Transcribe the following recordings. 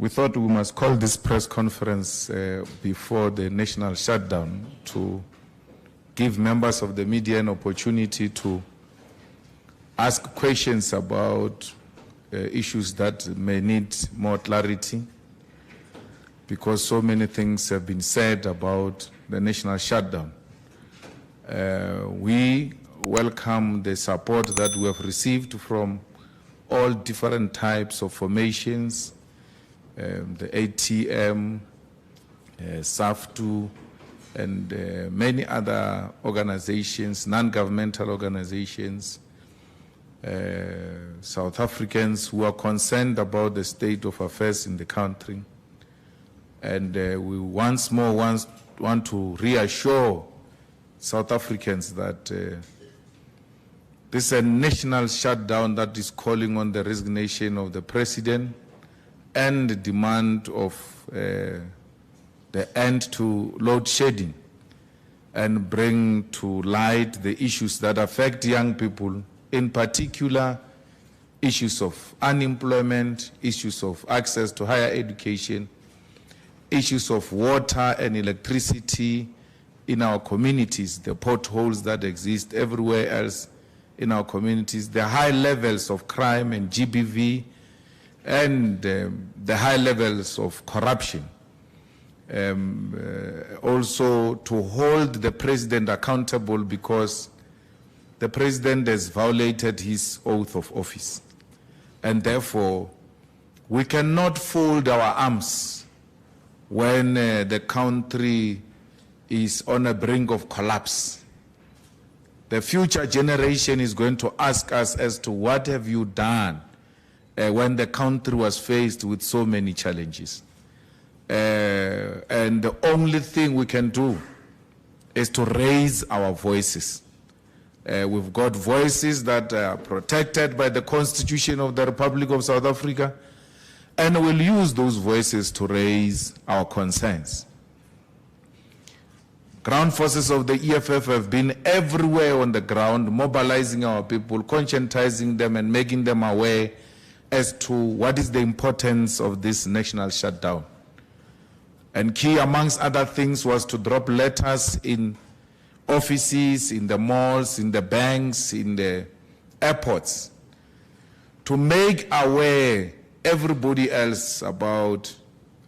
We thought we must call this press conference before the national shutdown to give members of the media an opportunity to ask questions about issues that may need more clarity, because so many things have been said about the national shutdown. We welcome the support that we have received from all different types of formations, the ATM, SAFTU, and many other organizations, non-governmental organizations, South Africans who are concerned about the state of affairs in the country. And we once more want to reassure South Africans that this is a national shutdown that is calling on the resignation of the president and the demand of the end to load shedding and bring to light the issues that affect young people, in particular issues of unemployment, issues of access to higher education, issues of water and electricity in our communities, the potholes that exist everywhere else in our communities, the high levels of crime and GBV, and the high levels of corruption. Also to hold the president accountable, because the president has violated his oath of office. And therefore, we cannot fold our arms when the country is on a brink of collapse. The future generation is going to ask us as to what have you done when the country was faced with so many challenges. And the only thing we can do is to raise our voices. We've got voices that are protected by the Constitution of the Republic of South Africa, and we'll use those voices to raise our concerns. Ground forces of the EFF have been everywhere on the ground, mobilizing our people, conscientizing them and making them aware as to what is the importance of this national shutdown. And key, amongst other things, was to drop letters in offices, in the malls, in the banks, in the airports, to make aware everybody else about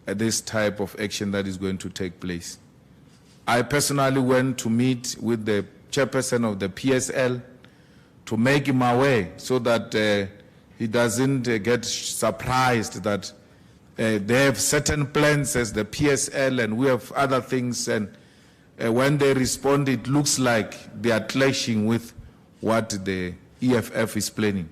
this type of action that is going to take place. I personally went to meet with the chairperson of the PSL to make him aware so that he doesn't get surprised that they have certain plans as the PSL and we have other things, and when they respond, it looks like they are clashing with what the EFF is planning.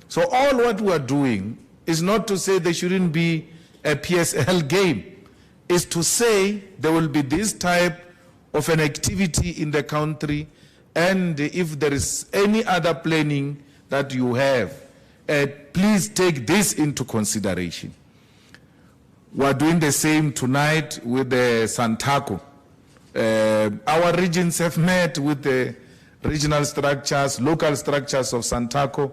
So all what we are doing is not to say there shouldn't be a PSL game. It's to say there will be this type of an activity in the country, and if there is any other planning that you have, please take this into consideration. We're doing the same tonight with the Santaco. Our regions have met with the regional structures, local structures of Santaco.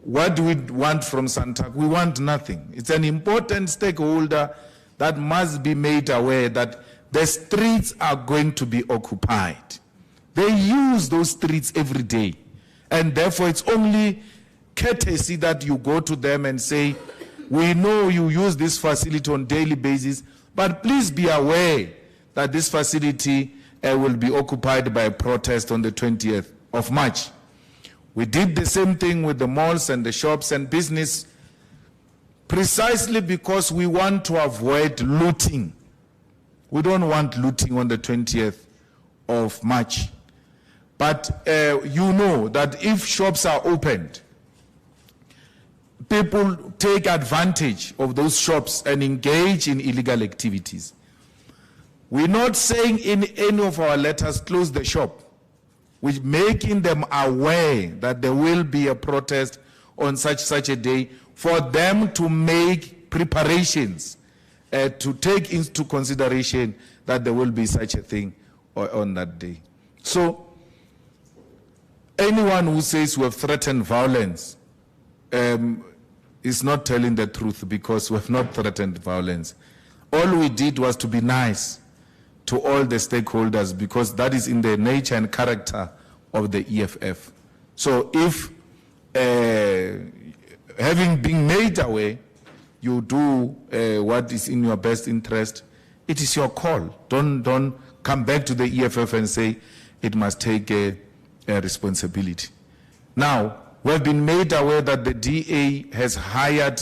What do we want from Santaco? We want nothing. It's an important stakeholder that must be made aware that the streets are going to be occupied. They use those streets every day. And therefore, it's only courtesy that you go to them and say, we know you use this facility on a daily basis, but please be aware that this facility will be occupied by a protest on the 20th of March. We did the same thing with the malls and the shops and business, precisely because we want to avoid looting. We don't want looting on the 20th of March. But you know that if shops are opened, people take advantage of those shops and engage in illegal activities. We're not saying in any of our letters, close the shop. We're making them aware that there will be a protest on such a day, for them to make preparations to take into consideration that there will be such a thing on that day. So anyone who says we have threatened violence is not telling the truth, because we have not threatened violence. All we did was to be nice to all the stakeholders, because that is in the nature and character of the EFF. So if having been made aware, you do what is in your best interest, it is your call. Don't come back to the EFF and say it must take a responsibility. Now, we have been made aware that the DA has hired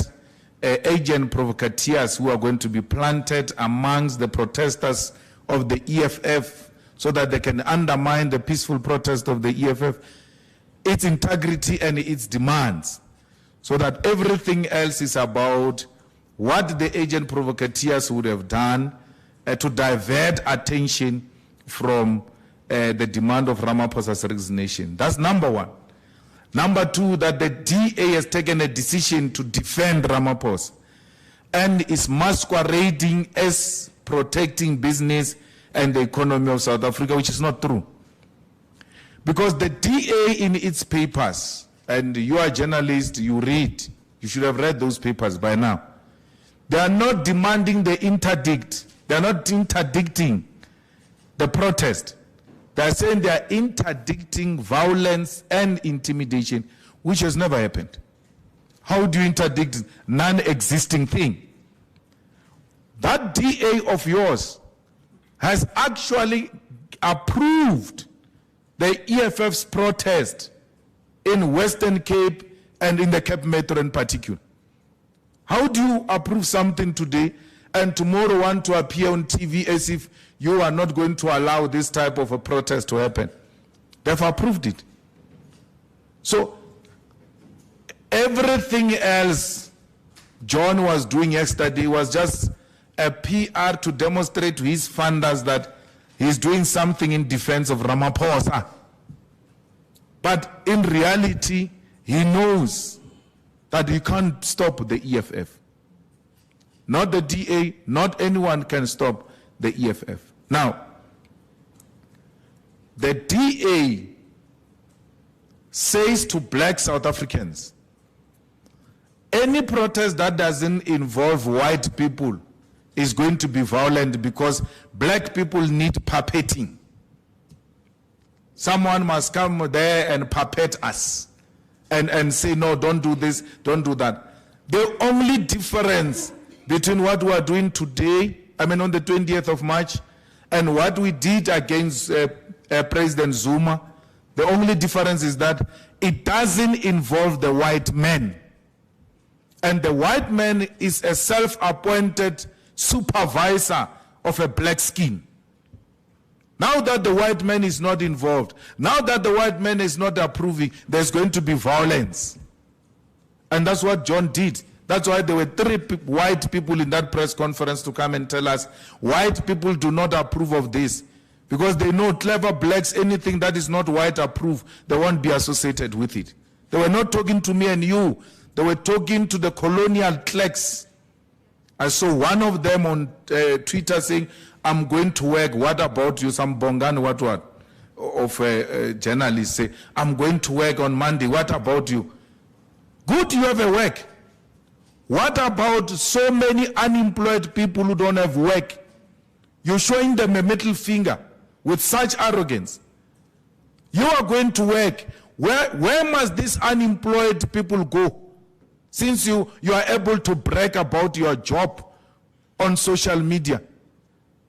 agent provocateurs who are going to be planted amongst the protesters of the EFF so that they can undermine the peaceful protest of the EFF, its integrity and its demands, so that everything else is about what the agent provocateurs would have done to divert attention from the demand of Ramaphosa's resignation. That's number one. Number two, that the DA has taken a decision to defend Ramaphosa and is masquerading as protecting business and the economy of South Africa, which is not true. Because the DA in its papers, and you are a journalist, you read, you should have read those papers by now. They are not demanding the interdict. They are not interdicting the protest. They are saying they are interdicting violence and intimidation, which has never happened. How do you interdict non-existing thing? That DA of yours has actually approved the EFF's protest in Western Cape and in the Cape Metro in particular. How do you approve something today and tomorrow want to appear on TV as if you are not going to allow this type of a protest to happen? They've approved it. So everything else John was doing yesterday was just a PR to demonstrate to his funders that he's doing something in defense of Ramaphosa. But in reality, he knows that he can't stop the EFF. Not the DA, not anyone can stop the EFF. Now, the DA says to black South Africans, any protest that doesn't involve white people is going to be violent because black people need puppeting. Someone must come there and puppet us and say, no, don't do this, don't do that. The only difference between what we are doing today, on the 20th of March, and what we did against President Zuma, the only difference is that it doesn't involve the white man. And the white man is a self-appointed supervisor of a black skin. Now that the white man is not involved, now that the white man is not approving, there's going to be violence. And that's what John did. That's why there were 3 white people in that press conference to come and tell us, white people do not approve of this. Because they know clever blacks, anything that is not white approved, they won't be associated with it. They were not talking to me and you. They were talking to the colonial clerks. I saw one of them on Twitter saying, I'm going to work. What about you? Some Bongan, what? Of a journalist say, I'm going to work on Monday. What about you? Good, you have a work. What about so many unemployed people who don't have work? You're showing them a middle finger with such arrogance. You are going to work. Where must these unemployed people go? Since you are able to brag about your job on social media.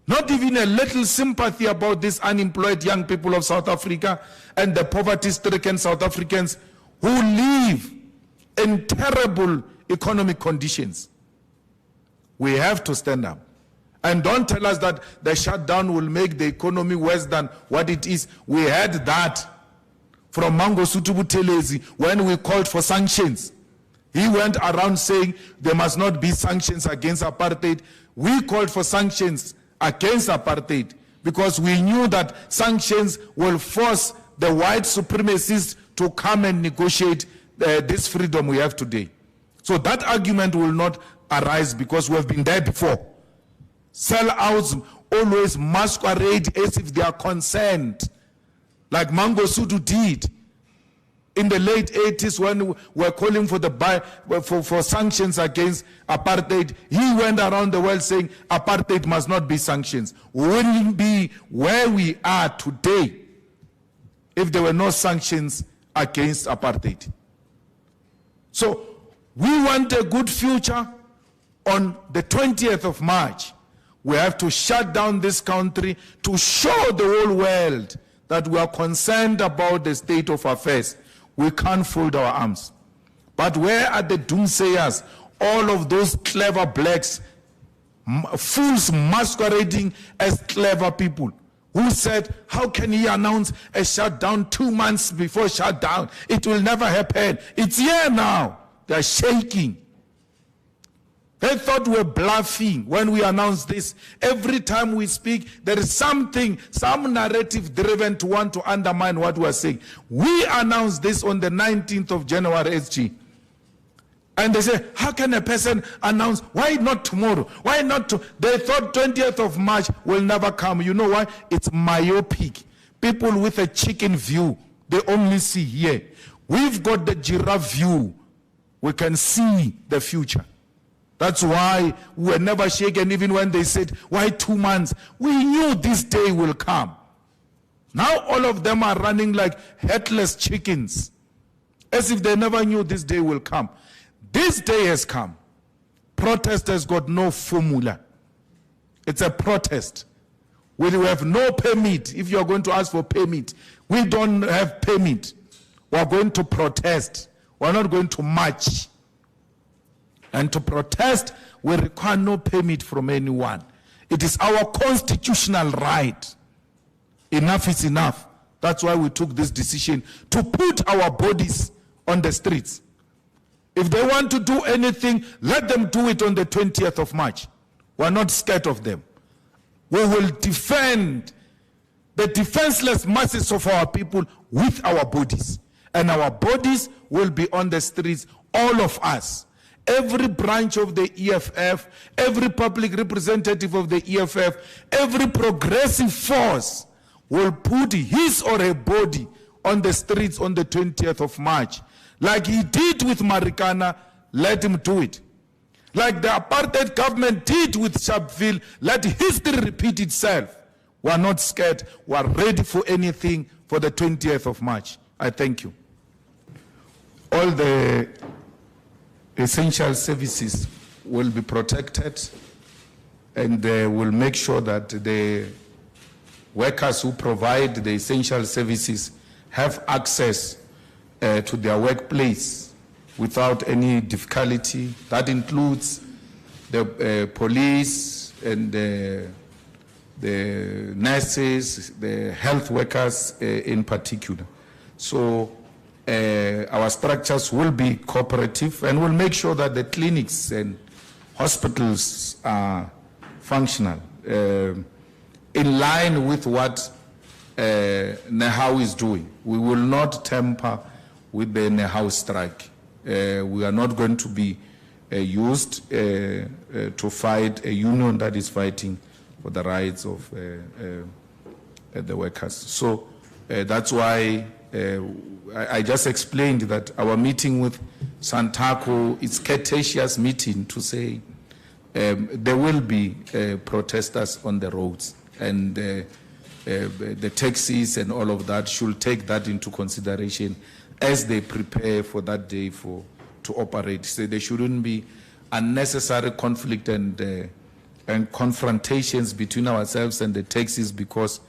Not even a little sympathy about these unemployed young people of South Africa and the poverty-stricken South Africans who live in terrible economic conditions. We have to stand up. And don't tell us that the shutdown will make the economy worse than what it is. We had that from Mangosuthu Buthelezi when we called for sanctions. He went around saying there must not be sanctions against apartheid. We called for sanctions against apartheid because we knew that sanctions will force the white supremacists to come and negotiate this freedom we have today. So that argument will not arise because we have been there before. Sellouts always masquerade as if they are concerned, like Mangosuthu did in the late 80s when we were calling for sanctions against apartheid. He went around the world saying apartheid must not be sanctions. We wouldn't be where we are today if there were no sanctions against apartheid. So we want a good future. On the 20th of March, we have to shut down this country to show the whole world that we are concerned about the state of affairs. We can't fold our arms. But where are the doomsayers, all of those clever blacks, fools masquerading as clever people, who said, how can he announce a shutdown 2 months before shutdown? It will never happen. It's here now. They're shaking. They thought we were bluffing when we announced this. Every time we speak, there is something, some narrative driven to want to undermine what we are saying. We announced this on the 19th of January, SG. And they say, how can a person announce? Why not tomorrow? Why not? They thought 20th of March will never come. You know why? It's myopic. People with a chicken view, they only see here. We've got the giraffe view. We can see the future. That's why we were never shaken, even when they said, why 2 months? We knew this day will come. Now all of them are running like headless chickens, as if they never knew this day will come. This day has come. Protest has got no formula. It's a protest. We have no permit. If you are going to ask for permit, we don't have permit. We are going to protest. We are not going to march. And to protest, we require no permit from anyone. It is our constitutional right. Enough is enough. That's why we took this decision to put our bodies on the streets. If they want to do anything, let them do it on the 20th of March. We're not scared of them. We will defend the defenseless masses of our people with our bodies. And our bodies will be on the streets, all of us. Every branch of the EFF, every public representative of the EFF, every progressive force will put his or her body on the streets on the 20th of March. Like he did with Marikana, let him do it. Like the apartheid government did with Sharpeville, let history repeat itself. We are not scared. We are ready for anything for the 20th of March. I thank you. All the essential services will be protected, and will make sure that the workers who provide the essential services have access to their workplace without any difficulty. That includes the police and the nurses, the health workers in particular. So our structures will be cooperative, and will make sure that the clinics and hospitals are functional in line with what NEHAU is doing. We will not tamper with the NEHAU strike. We are not going to be used to fight a union that is fighting for the rights of the workers. So that's why I just explained that our meeting with Santaco is a courteous meeting to say there will be protesters on the roads, and the taxis and all of that should take that into consideration as they prepare for that day to operate. So there shouldn't be unnecessary conflict and confrontations between ourselves and the taxis, because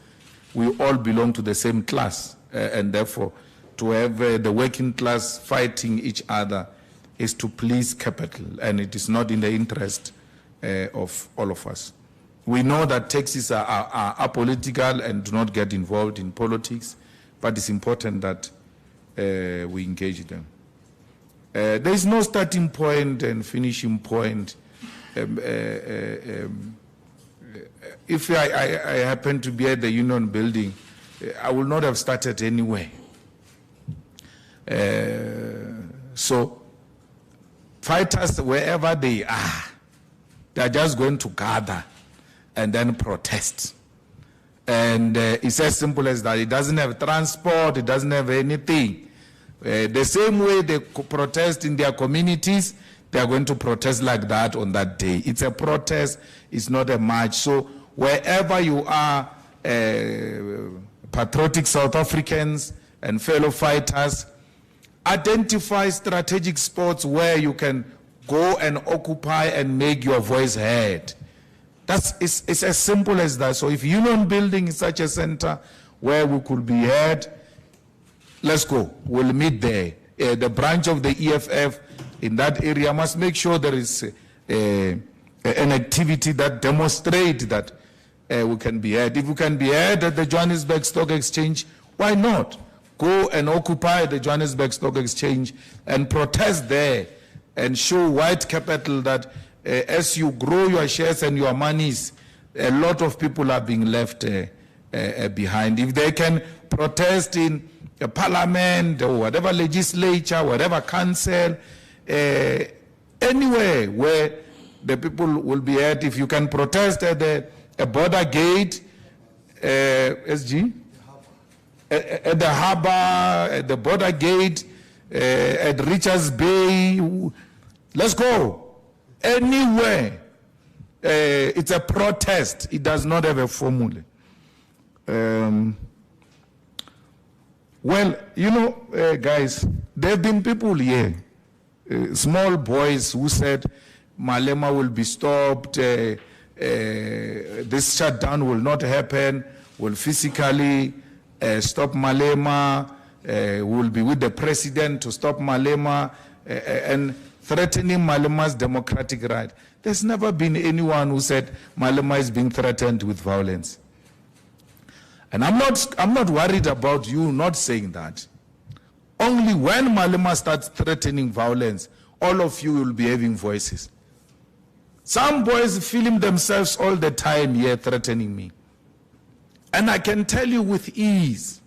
we all belong to the same class. And therefore, to have the working class fighting each other is to please capital, and it is not in the interest of all of us. We know that taxis are apolitical and do not get involved in politics, but it's important that we engage them. There is no starting point and finishing point. If I happen to be at the Union Building, I will not have started anyway. So fighters, wherever they are just going to gather and then protest. And it's as simple as that. It doesn't have transport, it doesn't have anything. The same way they protest in their communities, they are going to protest like that on that day. It's a protest, it's not a march. So wherever you are, patriotic South Africans and fellow fighters, identify strategic spots where you can go and occupy and make your voice heard. It's as simple as that. So if Union Building is such a center where we could be heard, let's go. We'll meet there. The branch of the EFF in that area must make sure there is an activity that demonstrates that we can be heard. If we can be heard at the Johannesburg Stock Exchange, why not? Go and occupy the Johannesburg Stock Exchange and protest there and show white capital that as you grow your shares and your monies, a lot of people are being left behind. If they can protest in a parliament or whatever legislature, whatever council, anywhere where the people will be at, if you can protest at a border gate, SG? At the harbor, at the border gate, at Richards Bay, let's go. Anywhere. It's a protest. It does not have a formula. Well, you know, guys, there have been people here, small boys who said Malema will be stopped, this shutdown will not happen, will physically stop Malema, will be with the president to stop Malema, and threatening Malema's democratic right. There's never been anyone who said Malema is being threatened with violence. And I'm not worried about you not saying that. Only when Malema starts threatening violence, all of you will be having voices. Some boys film themselves all the time here threatening me. And I can tell you with ease,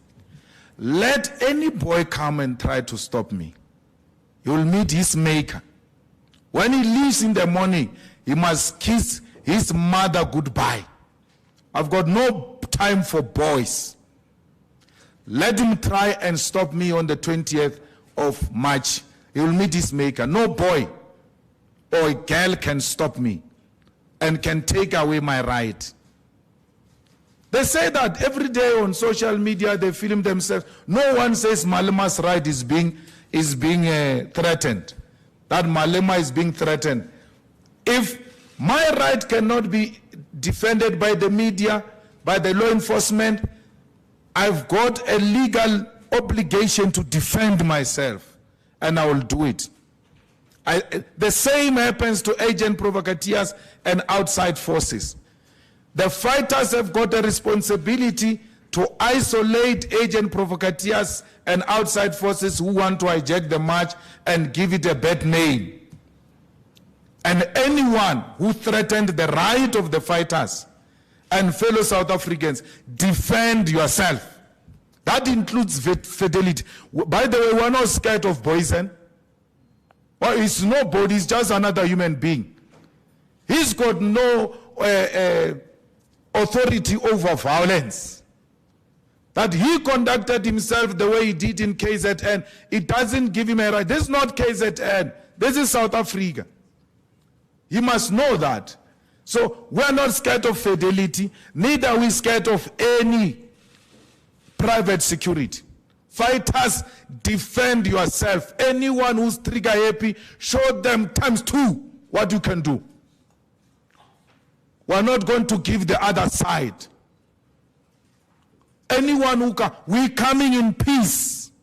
let any boy come and try to stop me. He will meet his maker. When he leaves in the morning, he must kiss his mother goodbye. I've got no time for boys. Let him try and stop me on the 20th of March. He will meet his maker. No boy or a girl can stop me and can take away my right. They say that every day on social media, they film themselves. No one says Malema's right is being threatened. That Malema is being threatened. If my right cannot be defended by the media, by the law enforcement, I've got a legal obligation to defend myself, and I will do it. The same happens to agent provocateurs and outside forces. The fighters have got a responsibility to isolate agent provocateurs and outside forces who want to hijack the march and give it a bad name. And anyone who threatened the right of the fighters and fellow South Africans, defend yourself. That includes fidelity. By the way, we're not scared of poison. Well, it's nobody, it's just another human being. He's got no authority over violence. That he conducted himself the way he did in KZN, it doesn't give him a right. This is not KZN, this is South Africa. He must know that. So we're not scared of fidelity, neither are we scared of any private security. Fighters, defend yourself. Anyone who's trigger happy, show them ×2 what you can do. We're not going to give the other side. Anyone who can, we're coming in peace.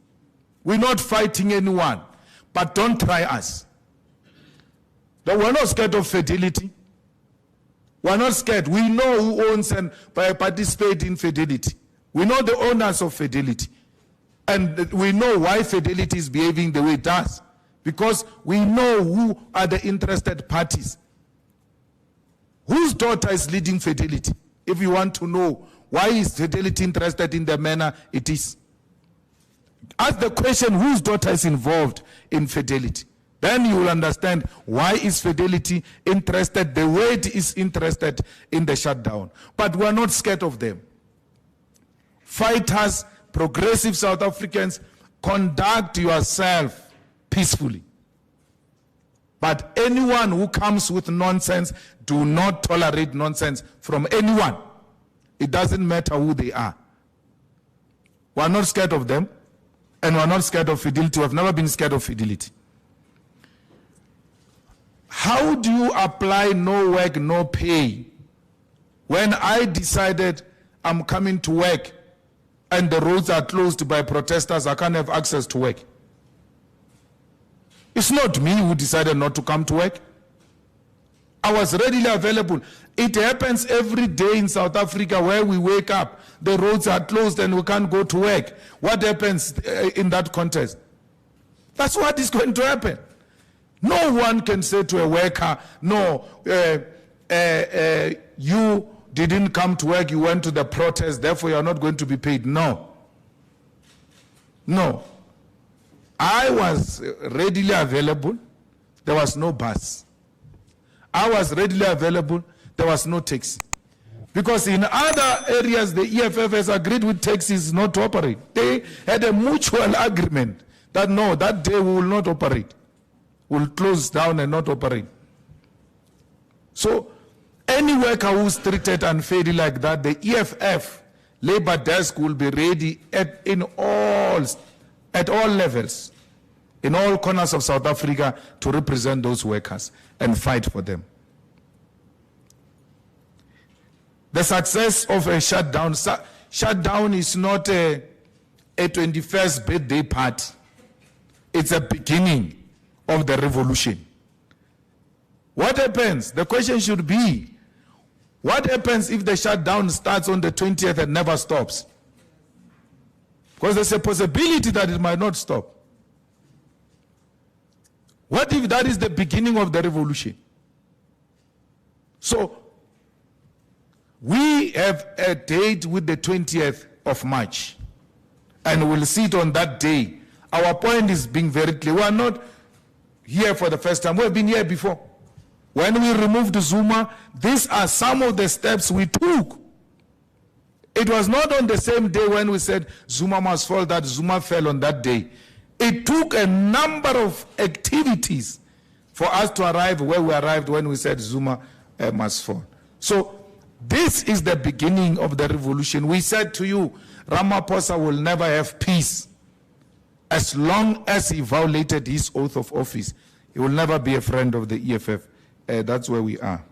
We're not fighting anyone, but don't try us. We're not scared of fidelity. We're not scared. We know who owns and participate in fidelity. We know the owners of fidelity. And we know why fidelity is behaving the way it does. Because we know who are the interested parties. Whose daughter is leading fidelity? If you want to know why is fidelity interested in the manner it is. Ask the question, whose daughter is involved in fidelity? Then you will understand why is fidelity interested the way it is interested in the shutdown. But we're not scared of them. Fighters, progressive South Africans conduct yourself peacefully. But anyone who comes with nonsense, do not tolerate nonsense from anyone. It doesn't matter who they are. We are not scared of them, and we are not scared of fidelity. We have never been scared of fidelity. How do you apply no work, no pay when I decided I'm coming to work and the roads are closed by protesters, I can't have access to work? It's not me who decided not to come to work. I was readily available. It happens every day in South Africa where we wake up, the roads are closed and we can't go to work. What happens in that context? That's what is going to happen. No one can say to a worker, no, you didn't come to work, you went to the protest, therefore you're not going to be paid. No. No. I was readily available. There was no bus. I was readily available. There was no taxi. Because in other areas, the EFF has agreed with taxis not to operate. They had a mutual agreement that no, that day we will not operate. We'll close down and not operate. So any worker who's treated unfairly like that, the EFF labor desk will be ready at all levels, in all corners of South Africa, to represent those workers and fight for them. The success of a shutdown is not a 21st birthday party. It's a beginning of the revolution. What happens? The question should be, what happens if the shutdown starts on the 20th and never stops? Because there's a possibility that it might not stop. What if that is the beginning of the revolution? So, we have a date with the 20th of March, and we'll see it on that day. Our point is being very clear. We are not here for the first time. We've been here before. When we removed Zuma, these are some of the steps we took. It was not on the same day when we said Zuma must fall that Zuma fell on that day. It took a number of activities for us to arrive where we arrived when we said Zuma must fall. So this is the beginning of the revolution. We said to you, Ramaphosa will never have peace as long as he violated his oath of office. He will never be a friend of the EFF. That's where we are.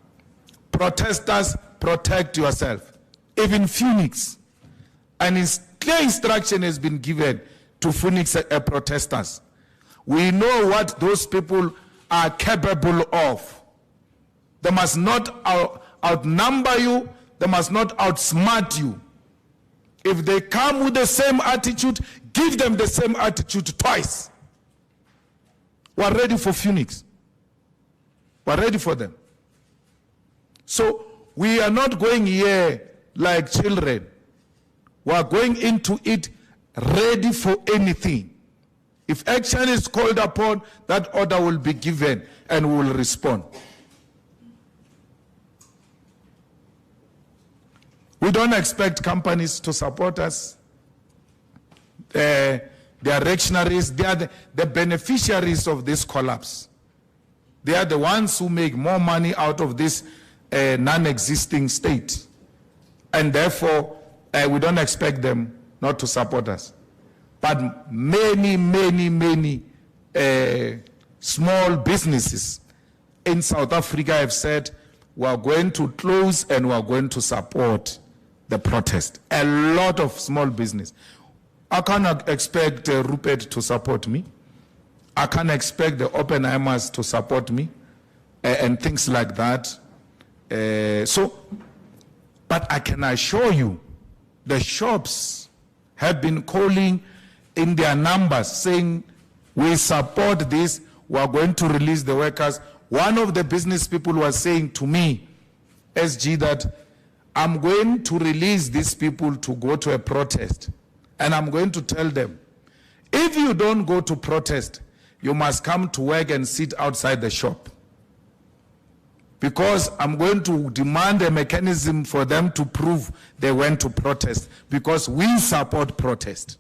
Protesters, protect yourself. Even Phoenix, and clear instruction has been given to Phoenix protesters. We know what those people are capable of. They must not outnumber you. They must not outsmart you. If they come with the same attitude, give them the same attitude twice. We're ready for Phoenix. We're ready for them. So we are not going here like children. We are going into it ready for anything. If action is called upon, that order will be given and we will respond. We don't expect companies to support us. They are reactionaries. They are the beneficiaries of this collapse. They are the ones who make more money out of this non-existing state. And therefore, we don't expect them not to support us. But many small businesses in South Africa have said, we are going to close and we are going to support the protest. A lot of small business. I cannot expect Rupert to support me. I can't expect the Oppenheimers to support me and things like that. But I can assure you, the shops have been calling in their numbers saying, we support this, we are going to release the workers. One of the business people was saying to me, SG, that I'm going to release these people to go to a protest. And I'm going to tell them, if you don't go to protest, you must come to work and sit outside the shop. Because I'm going to demand a mechanism for them to prove they went to protest, because we support protest.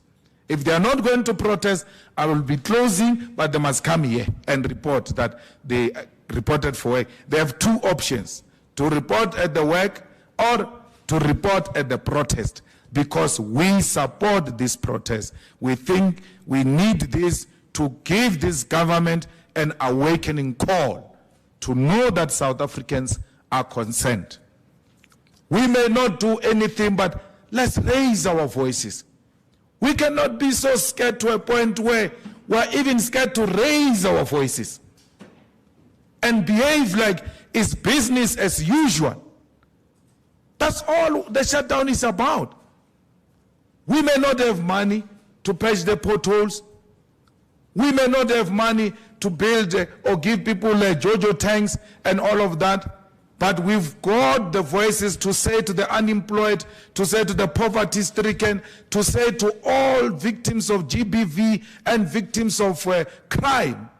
If they are not going to protest, I will be closing, but they must come here and report that they reported for work. They have two options, to report at the work or to report at the protest, because we support this protest. We think we need this to give this government an awakening call to know that South Africans are concerned. We may not do anything, but let's raise our voices. We cannot be so scared to a point where we're even scared to raise our voices and behave like it's business as usual. That's all the shutdown is about. We may not have money to patch the potholes. We may not have money to build or give people JoJo tanks and all of that. But we've got the voices to say to the unemployed, to say to the poverty-stricken, to say to all victims of GBV and victims of crime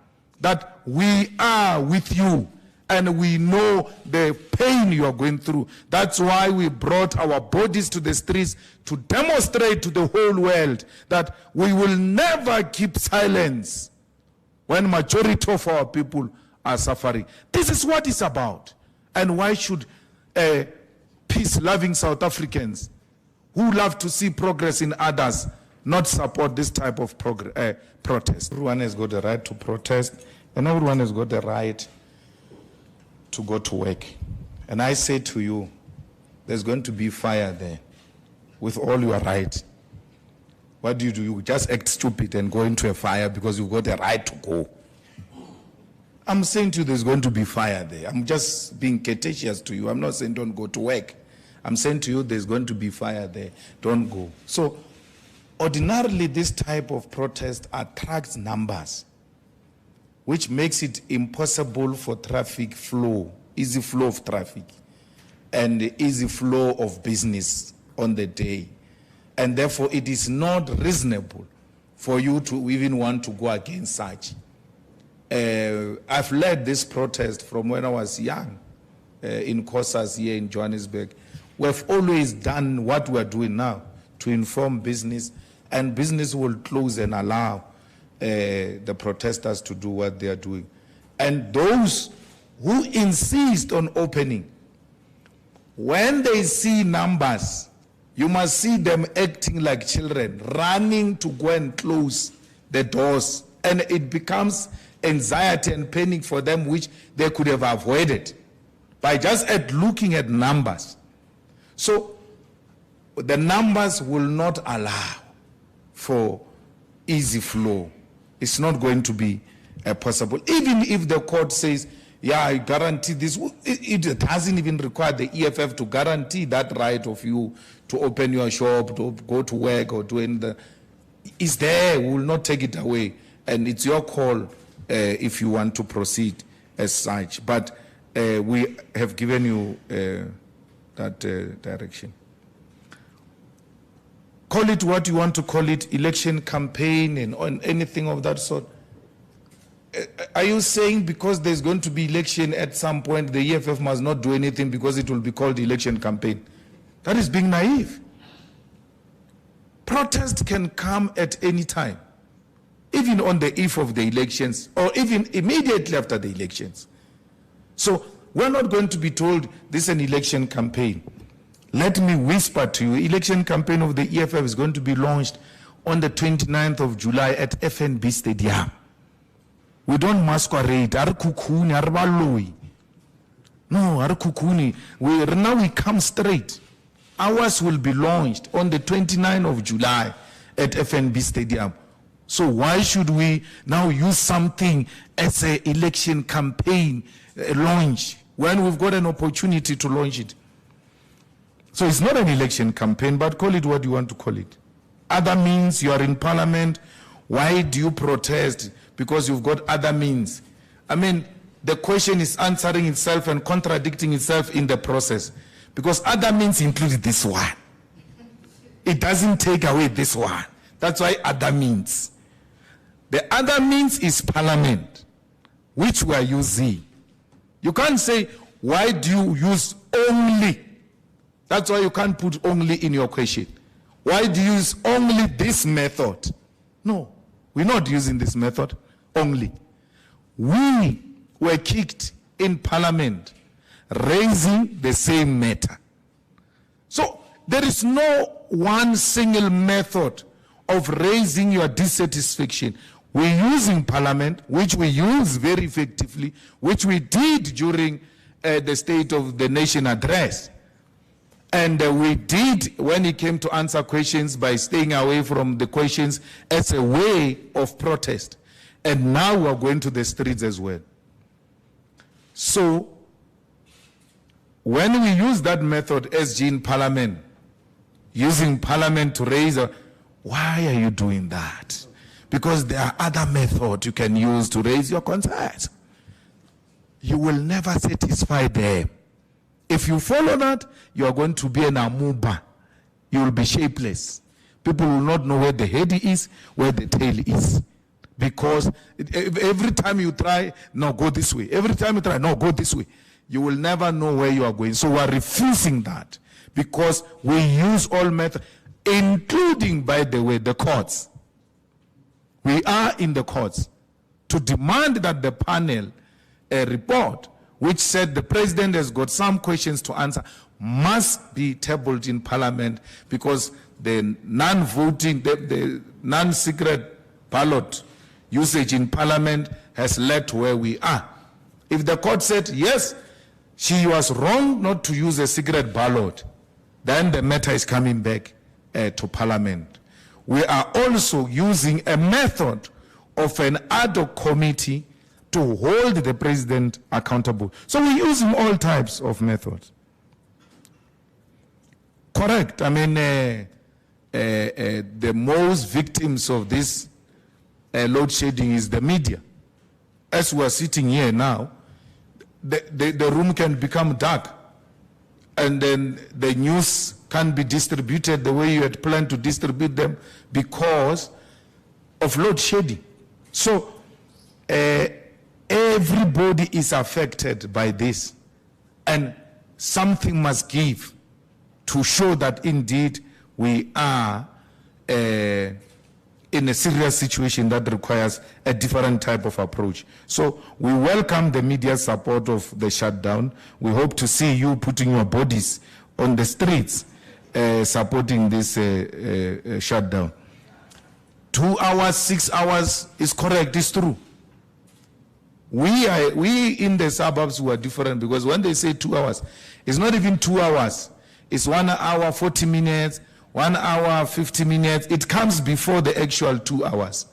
that we are with you and we know the pain you are going through. That's why we brought our bodies to the streets to demonstrate to the whole world that we will never keep silence when majority of our people are suffering. This is what it's about. And why should peace-loving South Africans who love to see progress in others not support this type of protest? Everyone has got the right to protest, and everyone has got the right to go to work. And I say to you, there's going to be fire there with all your right. What do? You just act stupid and go into a fire because you've got the right to go. I'm saying to you there's going to be fire there. I'm just being courteous to you. I'm not saying don't go to work. I'm saying to you there's going to be fire there. Don't go. So ordinarily this type of protest attracts numbers, which makes it impossible for traffic flow, easy flow of traffic, and easy flow of business on the day. And therefore it is not reasonable for you to even want to go against such. I've led this protest from when I was young in Kosas here in Johannesburg. We've always done what we're doing now to inform business, and business will close and allow the protesters to do what they are doing. And those who insist on opening, when they see numbers, you must see them acting like children, running to go and close the doors, and it becomes anxiety and panic for them, which they could have avoided by just looking at numbers. So the numbers will not allow for easy flow. It's not going to be possible. Even if the court says, yeah, I guarantee this, it doesn't even require the EFF to guarantee that right of you to open your shop, to go to work or do anything. It's there. We will not take it away. And it's your call if you want to proceed as such. But we have given you that direction. Call it what you want to call it, election campaign and anything of that sort. Are you saying because there's going to be election at some point, the EFF must not do anything because it will be called election campaign? That is being naive. Protest can come at any time, even on the eve of the elections or even immediately after the elections. So we're not going to be told this is an election campaign. Let me whisper to you, election campaign of the EFF is going to be launched on the 29th of July at FNB Stadium. We don't masquerade. No, now we come straight. Ours will be launched on the 29th of July at FNB Stadium. So why should we now use something as an election campaign launch when we've got an opportunity to launch it? So it's not an election campaign, but call it what you want to call it. Other means, you are in parliament. Why do you protest? Because you've got other means. I mean, the question is answering itself and contradicting itself in the process. Because other means include this one. It doesn't take away this one. That's why other means. The other means is parliament, which we are using. You can't say, why do you use only? That's why you can't put only in your question. Why do you use only this method? No, we're not using this method only. We were kicked in Parliament raising the same matter. So there is no one single method of raising your dissatisfaction. We're using Parliament, which we use very effectively, which we did during the State of the Nation address. And we did when it came to answer questions by staying away from the questions as a way of protest. And now we're going to the streets as well. So when we use that method, SG, in Parliament, using Parliament to raise why are you doing that? Because there are other methods you can use to raise your concerns. You will never satisfy them. If you follow that, you are going to be an amoeba. You will be shapeless. People will not know where the head is, where the tail is. Because every time you try, no, go this way. Every time you try, no, go this way. You will never know where you are going. So we are refusing that because we use all methods, including, by the way, the courts. We are in the courts to demand that the panel report, which said the president has got some questions to answer, must be tabled in Parliament because the non-voting, the non-secret ballot usage in Parliament has led to where we are. If the court said, yes, she was wrong not to use a secret ballot, then the matter is coming back to Parliament. We are also using a method of an ad hoc committee to hold the president accountable. So we're using all types of methods. Correct. I mean, the most victims of this load shedding is the media. As we are sitting here now, the room can become dark, and then the news can't be distributed the way you had planned to distribute them because of load shedding. So everybody is affected by this, and something must give to show that indeed we are in a serious situation that requires a different type of approach. So we welcome the media's support of the shutdown. We hope to see you putting your bodies on the streets supporting this shutdown. 2 hours, 6 hours is correct, it's true. We in the suburbs were different because when they say 2 hours, it's not even 2 hours. It's 1 hour, 40 minutes, 1 hour, 50 minutes. It comes before the actual 2 hours.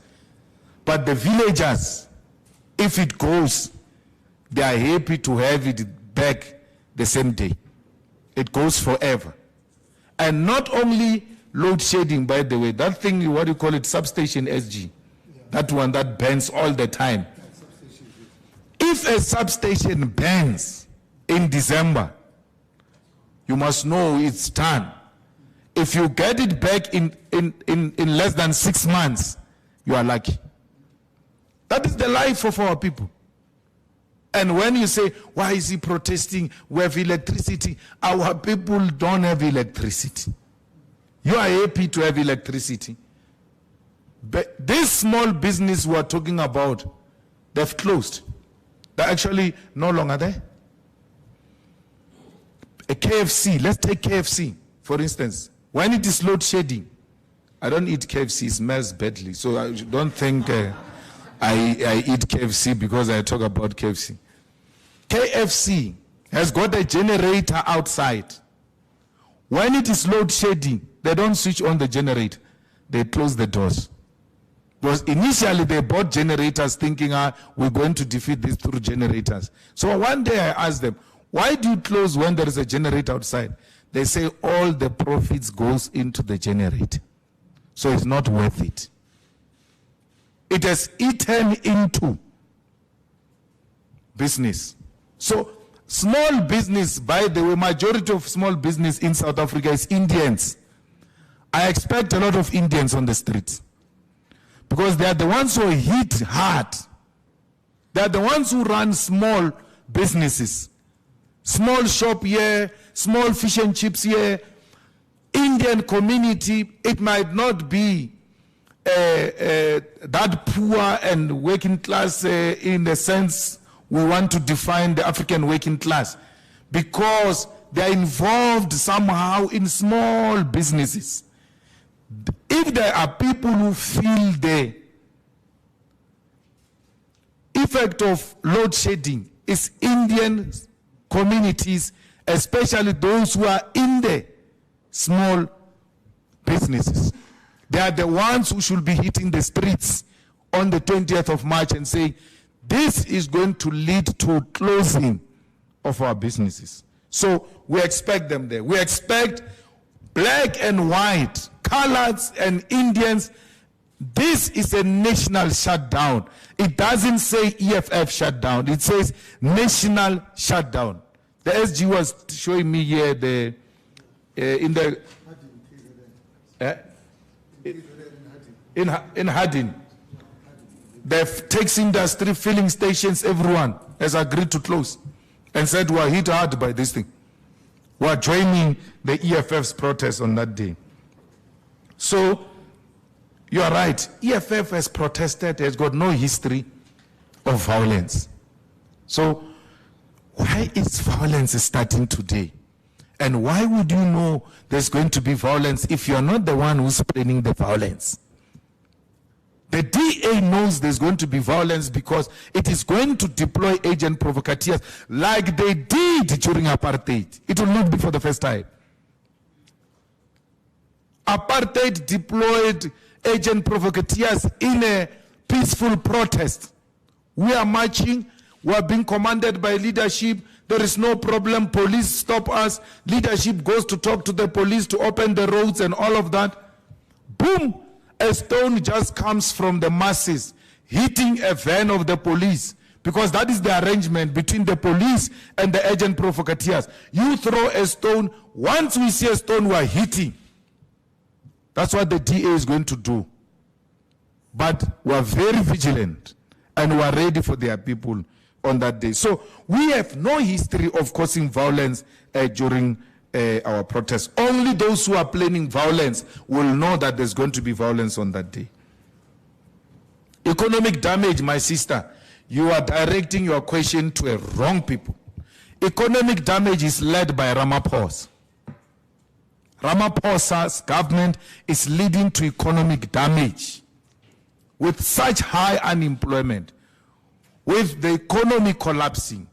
But the villagers, if it goes, they are happy to have it back the same day. It goes forever. And not only load shedding, by the way, that thing, what do you call it, substation SG, that one that burns all the time. If a substation burns in December, you must know it's done. If you get it back in less than 6 months, you are lucky. That is the life of our people. And when you say, why is he protesting? We have electricity. Our people don't have electricity. You are happy to have electricity. But this small business we are talking about, they've closed. They're actually no longer there. A KFC, let's take KFC, for instance. When it is load shedding, I don't eat KFC, it smells badly. So I don't think I eat KFC because I talk about KFC. KFC has got a generator outside. When it is load shedding, they don't switch on the generator. They close the doors. Because initially they bought generators thinking, we're going to defeat this through generators. So one day I asked them, why do you close when there is a generator outside? They say all the profits goes into the generator. So it's not worth it. It has eaten into business. So small business, by the way, majority of small business in South Africa is Indians. I expect a lot of Indians on the streets because they are the ones who hit hard. They are the ones who run small businesses. Small shop here, small fish and chips here. Indian community, it might not be that poor and working class in the sense we want to define the African working class, because they are involved somehow in small businesses. If there are people who feel the effect of load shedding, it's Indian communities, especially those who are in the small businesses. They are the ones who should be hitting the streets on the 20th of March and say, this is going to lead to closing of our businesses. So we expect them there. We expect black and white, coloreds and Indians. This is a national shutdown. It doesn't say EFF shutdown. It says national shutdown. The SG was showing me here in Hardin. The taxi industry, filling stations, everyone has agreed to close and said we are hit hard by this thing. We are joining the EFF's protest on that day. So you are right. EFF has protested, has got no history of violence. So why is violence starting today? And why would you know there's going to be violence if you're not the one who's planning the violence? The DA knows there's going to be violence because it is going to deploy agent provocateurs like they did during apartheid. It will not be for the first time. Apartheid deployed agent provocateurs in a peaceful protest. We are marching, we are being commanded by leadership, there is no problem, police stop us, leadership goes to talk to the police to open the roads and all of that. Boom! A stone just comes from the masses, hitting a van of the police, because that is the arrangement between the police and the agent provocateurs. You throw a stone, once we see a stone, we are hitting. That's what the DA is going to do. But we are very vigilant and we are ready for their people on that day. So we have no history of causing violence during our protests. Only those who are planning violence will know that there's going to be violence on that day. Economic damage, my sister, you are directing your question to a wrong people. Economic damage is led by Ramaphosa. Ramaphosa's government is leading to economic damage. With such high unemployment, with the economy collapsing,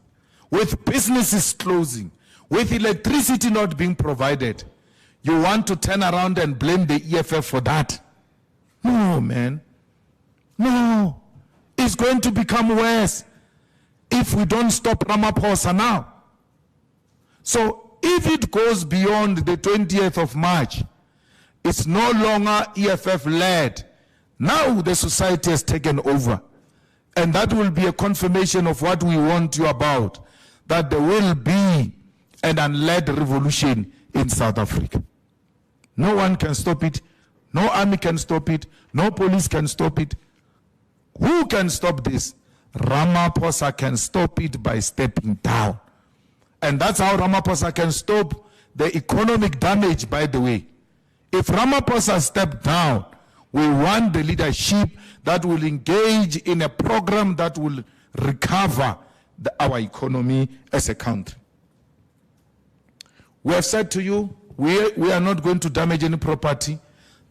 with businesses closing, with electricity not being provided, you want to turn around and blame the EFF for that? No, man. No. It's going to become worse if we don't stop Ramaphosa now. So if it goes beyond the 20th of March, it's no longer EFF-led. Now the society has taken over. And that will be a confirmation of what we warned you about, that there will be an unled revolution in South Africa. No one can stop it. No army can stop it. No police can stop it. Who can stop this? Ramaphosa can stop it by stepping down. And that's how Ramaphosa can stop the economic damage, by the way. If Ramaphosa stepped down, we want the leadership that will engage in a program that will recover our economy as a country. We have said to you, we are not going to damage any property.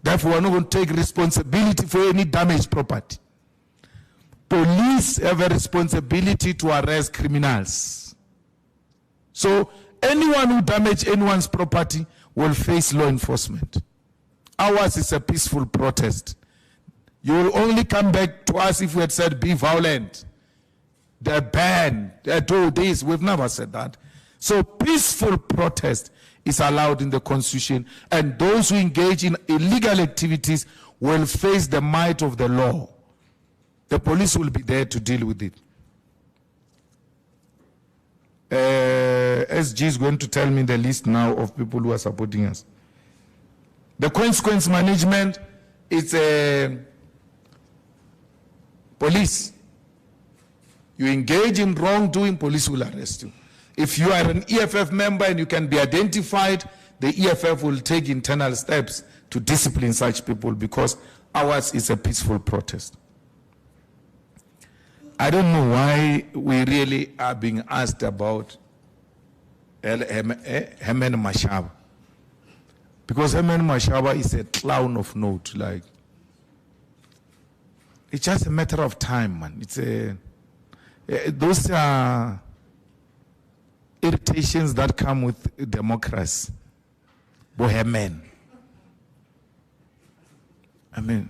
Therefore, we are not going to take responsibility for any damaged property. Police have a responsibility to arrest criminals. So anyone who damages anyone's property will face law enforcement. Ours is a peaceful protest. You will only come back to us if we had said, be violent. They're banned, they do this. We've never said that. So peaceful protest is allowed in the Constitution, and those who engage in illegal activities will face the might of the law. The police will be there to deal with it. SG is going to tell me the list now of people who are supporting us. The consequence management is police. You engage in wrongdoing, police will arrest you. If you are an EFF member and you can be identified, the EFF will take internal steps to discipline such people because ours is a peaceful protest. I don't know why we really are being asked about Herman Mashaba. Because Herman Mashaba is a clown of note. Like, it's just a matter of time, man. It's those are irritations that come with democracy. Herman. I mean,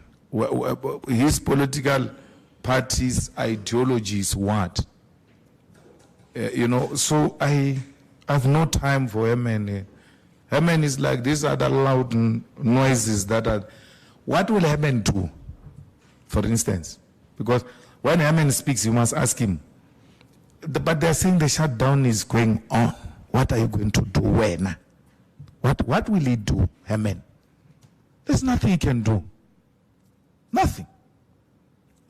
his political party's ideology is what? So I have no time for Herman. Herman is like these other loud noises that are. What will Herman do, for instance? Because when Herman speaks, you must ask him. But they're saying the shutdown is going on. What are you going to do when? What will he do, Herman? There's nothing he can do. Nothing.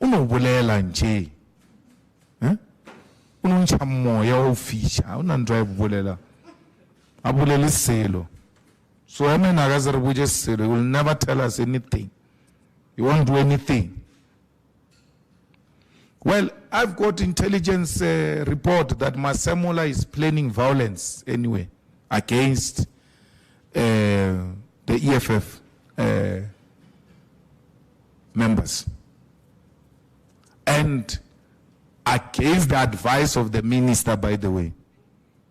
Unobulela nje. Unonchamoya ofisha, unandrive bulela. Abulele selo. So Herman Agazarbu just said he will never tell us anything. He won't do anything. Well, I've got intelligence report that Masemola is planning violence anyway against the EFF members. And against the advice of the minister, by the way,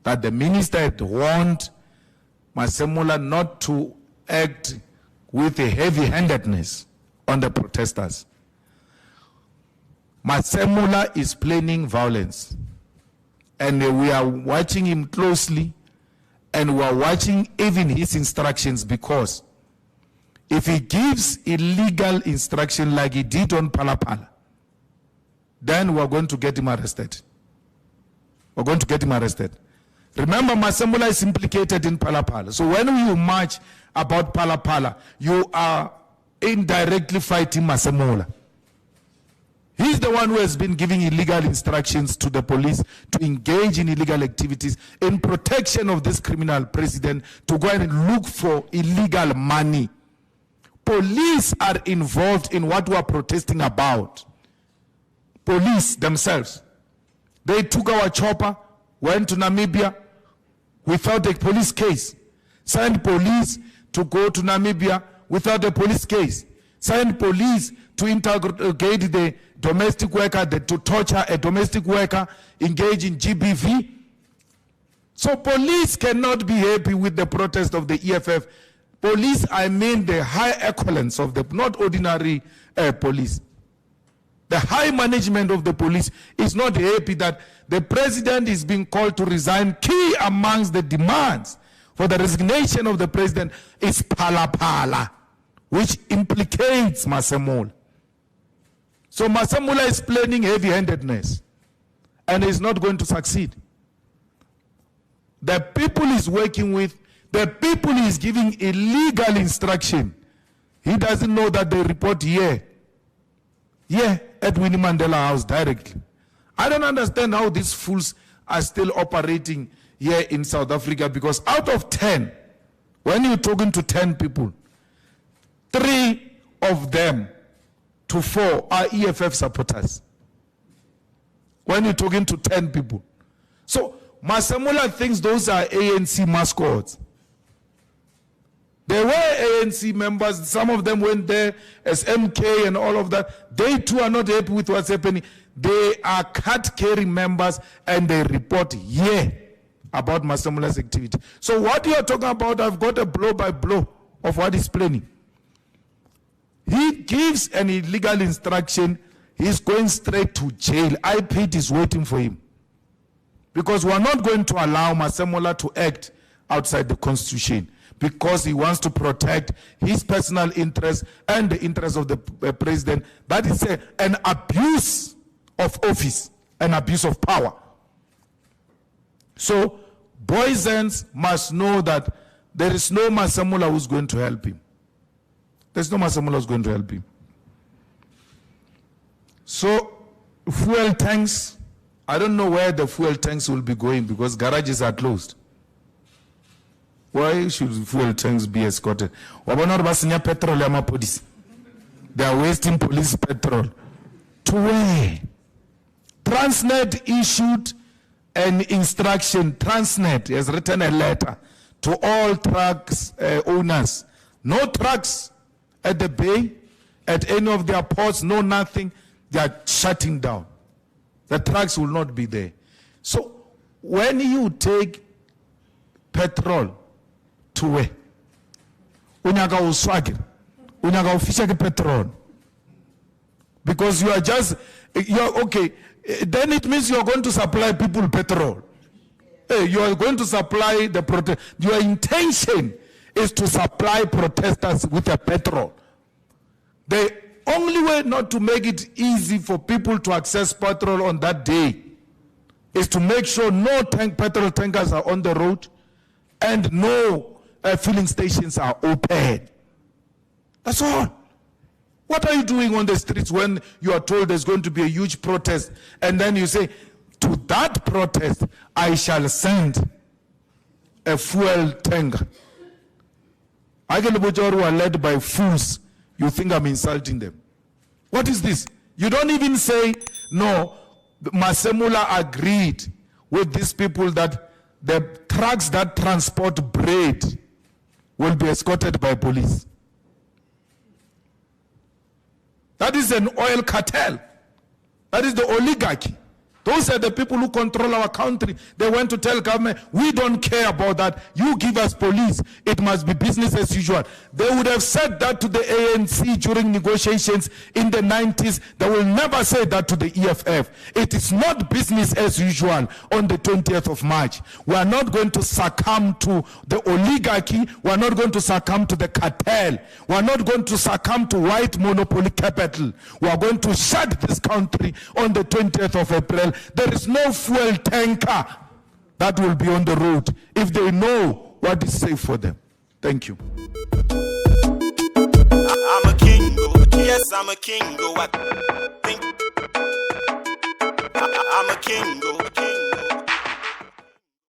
that the minister had warned Masemola not to act with a heavy-handedness on the protesters. Masemola is planning violence, and we are watching him closely, and we are watching even his instructions, because if he gives illegal instruction like he did on Palapala, then we are going to get him arrested. We're going to get him arrested. Remember, Masemola is implicated in Palapala. So when you march about Palapala, you are indirectly fighting Masemola. He's the one who has been giving illegal instructions to the police to engage in illegal activities in protection of this criminal president, to go and look for illegal money. Police are involved in what we are protesting about. Police themselves. They took our chopper, went to Namibia without a police case. Sent police to go to Namibia without a police case. Sent police to interrogate the domestic worker, to torture a domestic worker, engage in GBV. So police cannot be happy with the protest of the EFF. Police, I mean the high echelons of the, not ordinary police. The high management of the police is not happy that the president is being called to resign. Key amongst the demands for the resignation of the president is Palapala, which implicates Masemola. So Masemola is planning heavy-handedness and is not going to succeed. The people he's working with, the people he's giving illegal instruction, he doesn't know that they report here at Winnie Mandela House directly. I don't understand how these fools are still operating here in South Africa, because out of 10, when you're talking to 10 people, 3 of them to 4 are EFF supporters. When you're talking to 10 people. So Masemola thinks those are ANC mascots. There were ANC members, some of them went there as MK and all of that. They too are not happy with what's happening. They are card-carrying members and they report here about Masemola's activity. So what you are talking about, I've got a blow-by-blow of what he's planning. He gives an illegal instruction, he's going straight to jail. IPT is waiting for him. Because we are not going to allow Masemola to act outside the Constitution, because he wants to protect his personal interests and the interests of the president. That is an abuse of office, an abuse of power. So Boysens must know that there is no Masemola who's going to help him. There's no Masemola who's going to help him. So fuel tanks, I don't know where the fuel tanks will be going, because garages are closed. Why should fuel tanks be escorted? Petrol police. They are wasting police petrol. To where? Transnet issued an instruction. Transnet has written a letter to all trucks owners. No trucks at the bay, at any of their ports, no nothing. They are shutting down. The trucks will not be there. So when you take petrol to where? Unyaga uswagir. Unyaga ufisha ke petrol. Because you are just, okay, then it means you are going to supply people petrol. Hey, you are going to supply the protest. Your intention is to supply protesters with a petrol. The only way not to make it easy for people to access petrol on that day is to make sure no petrol tankers are on the road and no filling stations are open. That's all. What are you doing on the streets when you are told there's going to be a huge protest, and then you say, to that protest, I shall send a fuel tanker? I get who are led by fools. You think I'm insulting them? What is this? You don't even say, no, Masemula agreed with these people that the trucks that transport bread will be escorted by police. That is an oil cartel. That is the oligarchy. Those are the people who control our country. They went to tell government, we don't care about that. You give us police. It must be business as usual. They would have said that to the ANC during negotiations in the 90s. They will never say that to the EFF. It is not business as usual on the 20th of March. We are not going to succumb to the oligarchy. We are not going to succumb to the cartel. We are not going to succumb to white monopoly capital. We are going to shut this country on the 20th of April. There is no fuel tanker that will be on the road if they know what is safe for them. Thank you. I'm a king, yes, I'm a king.